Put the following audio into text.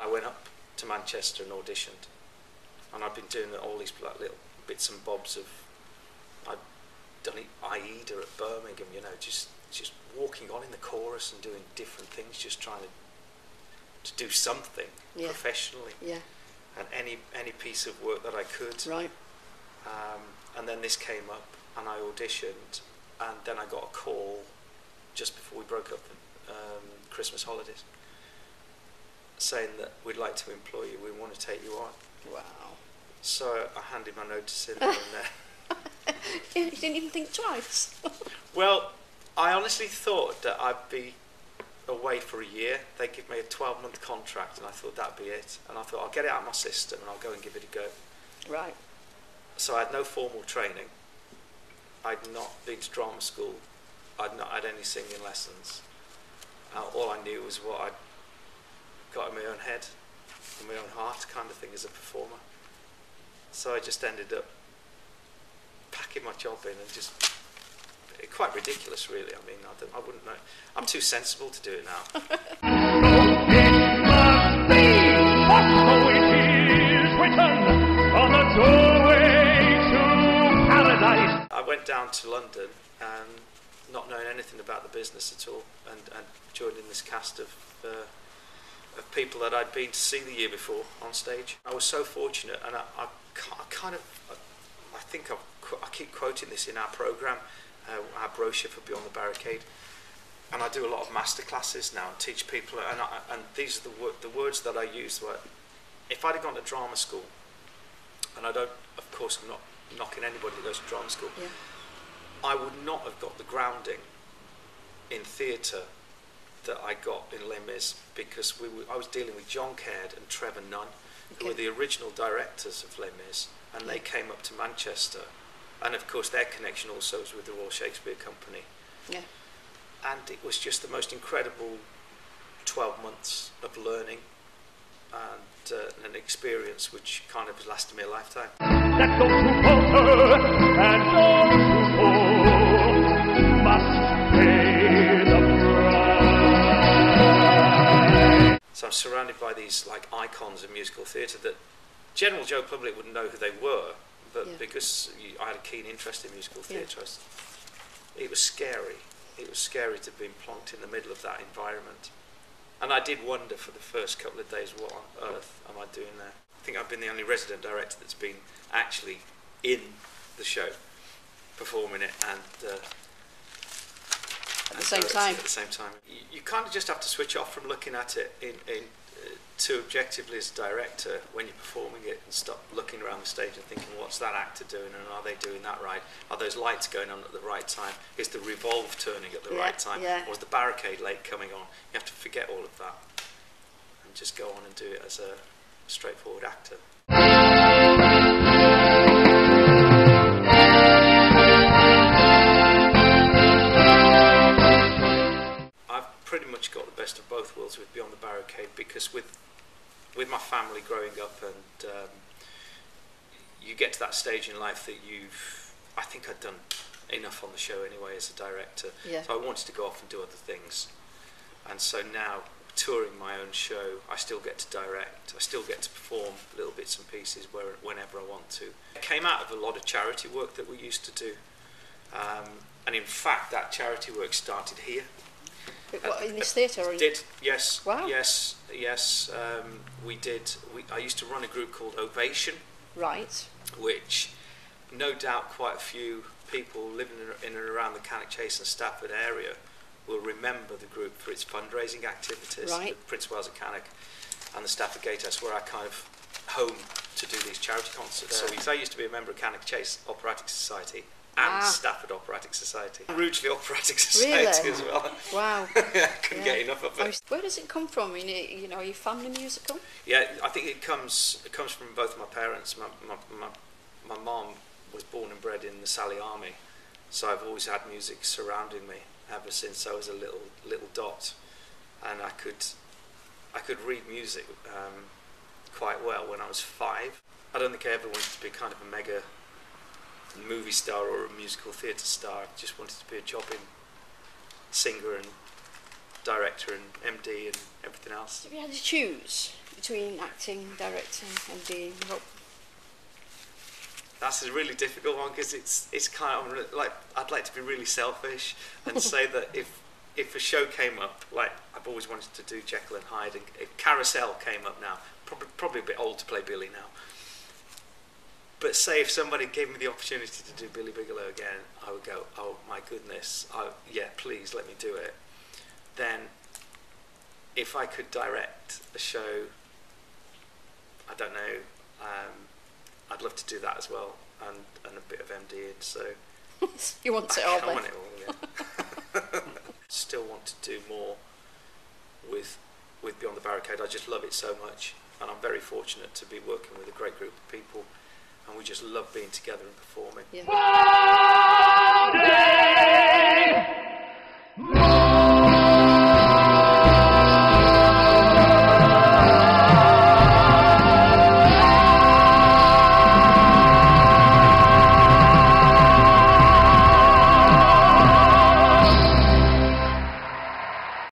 I went up to Manchester and auditioned, and I'd been doing all these like little bits and bobs of, I'd done Aida at Birmingham, you know, just walking on in the chorus and doing different things, just trying to do something professionally. Yeah. And any piece of work that I could. Right. And then this came up, and I auditioned, and then I got a call just before we broke up the Christmas holidays, saying that we'd like to employ you, we want to take you on. Wow. So I handed my notice in and You didn't even think twice? Well, I honestly thought that I'd be away for a year. They'd give me a 12-month contract, and I thought that'd be it. And I thought, I'll get it out of my system and I'll go and give it a go. Right. So I had no formal training. I'd not been to drama school. I'd not had any singing lessons. All I knew was what I'd got in my own head, in my own heart kind of thing as a performer. So I just ended up packing my job in and just, quite ridiculous really. I mean, I wouldn't know. I'm too sensible to do it now. I went down to London and not knowing anything about the business at all, and joined in this cast of people that I'd been to see the year before on stage. I was so fortunate, and I think I keep quoting this in our programme, our brochure for Beyond the Barricade, and I do a lot of master classes now and teach people, and these are the words that I use. Were, if I'd have gone to drama school, and I don't, of course, I'm not knocking anybody that goes to drama school, I would not have got the grounding in theatre that I got in Les Mis, because I was dealing with John Caird and Trevor Nunn, who were the original directors of Les Mis, and they came up to Manchester, and of course their connection also was with the Royal Shakespeare Company. Yeah. And it was just the most incredible 12 months of learning and an experience which kind of has lasted me a lifetime. Let those who falter and those who fall must pay the price. So I'm surrounded by these like icons of musical theatre that general Joe public wouldn't know who they were, but because I had a keen interest in musical theatre, it was scary. It was scary to be plonked in the middle of that environment. And I did wonder for the first couple of days, what on earth am I doing there? I think I've been the only resident director that's been actually in the show, performing it, and at the same time. At the same time, you kind of just have to switch off from looking at it too objectively as a director when you're performing it, and stop looking around the stage and thinking, what's that actor doing, and are they doing that right? Are those lights going on at the right time? Is the revolve turning at the right time? Or is the barricade light coming on? You have to forget all of that and just go on and do it as a straightforward actor. I've pretty much got the best of both worlds with Beyond the Barricade, because with my family growing up, and you get to that stage in life that I think I'd done enough on the show anyway as a director, so I wanted to go off and do other things. And so now, touring my own show, I still get to direct, I still get to perform little bits and pieces whenever I want to. It came out of a lot of charity work that we used to do, and in fact that charity work started here. What, in this theatre? Yes. Wow. Yes. We did. I used to run a group called Ovation. Right. Which, no doubt, quite a few people living in and around the Cannock Chase and Stafford area will remember the group for its fundraising activities. Right. The Prince of Wales at Cannock and the Stafford Gatehouse, where I kind of home to do these charity concerts. So I used to be a member of Cannock Chase Operatic Society and Stafford Operatic Society. Rugeley Operatic Society as well. Wow. Couldn't get enough of it. Where does it come from? Are you family musical? Yeah, I think it comes from both my parents. My mom was born and bred in the Sally Army, so I've always had music surrounding me ever since I was a little dot, and I could read music quite well when I was 5. I don't think I ever wanted to be kind of a mega movie star or a musical theatre star. I just wanted to be a jobbing singer and director and MD and everything else. If you had to choose between acting, directing, MD, what? That's a really difficult one because it's kind of like I'd like to be really selfish and say that if a show came up, like I've always wanted to do Jekyll and Hyde, and if Carousel came up now, probably a bit old to play Billy now. But say if somebody gave me the opportunity to do Billy Bigelow again, I would go, oh my goodness, yeah, please let me do it. Then, if I could direct a show, I don't know, I'd love to do that as well, and a bit of MD. So You want it all, I want it all, yeah. Still want to do more with Beyond the Barricade. I just love it so much, and I'm very fortunate to be working with a great group of people, and we just love being together and performing. Yeah.